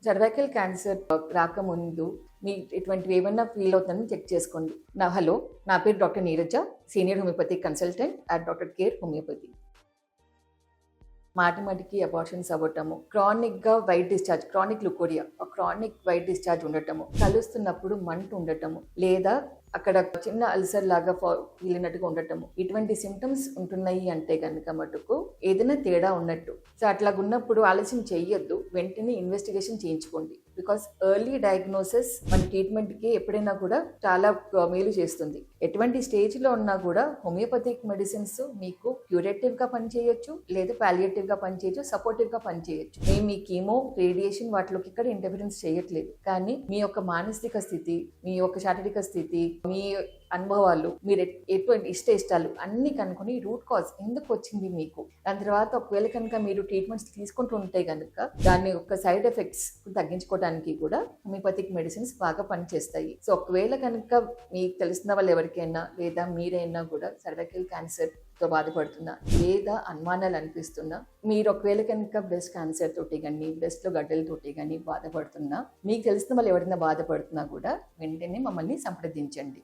Cervical cancer రాకముందు మీ ఇటువంటివి ఏమన్నా ఫీల్ అవుతుందని చెక్ చేసుకోండి. హలో, నా పేరు doctor Neeraja, senior homeopathic consultant at Doctor Care Homeopathy. మాటిమాటికి అబార్షన్స్ అవ్వటము, క్రానిక్గా white discharge, chronic leucorrhoea, chronic white discharge ఉండటము, కలుస్తున్నప్పుడు మంట ఉండటము, లేదా అక్కడ చిన్న అల్సర్ లాగా వీలినట్టుగా ఉండటము, ఇటువంటి సిమ్టమ్స్ ఉంటున్నాయి అంటే కనుక మటుకు ఏదైనా తేడా ఉన్నట్టు. సో అట్లా ఉన్నప్పుడు ఆలస్యం చెయ్యొద్దు, వెంటనే ఇన్వెస్టిగేషన్ చేయించుకోండి. బికాస్ ఎర్లీ డయాగ్నోసిస్ మన ట్రీట్మెంట్కి ఎప్పుడైనా కూడా చాలా మేలు చేస్తుంది. ఎటువంటి స్టేజ్లో ఉన్నా కూడా హోమియోపతిక్ మెడిసిన్స్ మీకు క్యూరేటివ్గా పనిచేయొచ్చు, లేదా పాలియేటివ్గా పనిచేయచ్చు, సపోర్టివ్గా పనిచేయచ్చు. మేము మీ కీమో, రేడియేషన్ వాటిలోకి ఇక్కడ ఇంటర్ఫరెన్స్ చేయట్లేదు. కానీ మీ యొక్క మానసిక స్థితి, మీ యొక్క శారీరక స్థితి, మీ అనుభవాలు, మీరు ఎటువంటి ఇష్టాలు అన్నీ కనుక్కొని రూట్ కాజ్ ఎందుకు వచ్చింది మీకు, దాని తర్వాత ఒకవేళ కనుక మీరు ట్రీట్మెంట్స్ తీసుకుంటూ ఉంటే కనుక దాని యొక్క సైడ్ ఎఫెక్ట్స్ తగ్గించుకోవడానికి కూడా హోమియోపతిక్ మెడిసిన్స్ బాగా పనిచేస్తాయి. సో ఒకవేళ కనుక మీకు తెలిసిన వాళ్ళు ఎవరికైనా లేదా మీరైనా కూడా సర్వైకల్ క్యాన్సర్తో బాధపడుతున్నా, లేదా అనుమానాలు అనిపిస్తున్నా, మీరు ఒకవేళ కనుక బ్రెస్ట్ క్యాన్సర్ తోటి కానీ బ్రెస్ట్లో గడ్డలతోటి కానీ బాధపడుతున్నా, మీకు తెలిసిన వాళ్ళు ఎవరైనా బాధపడుతున్నా కూడా వెంటనే మమ్మల్ని సంప్రదించండి.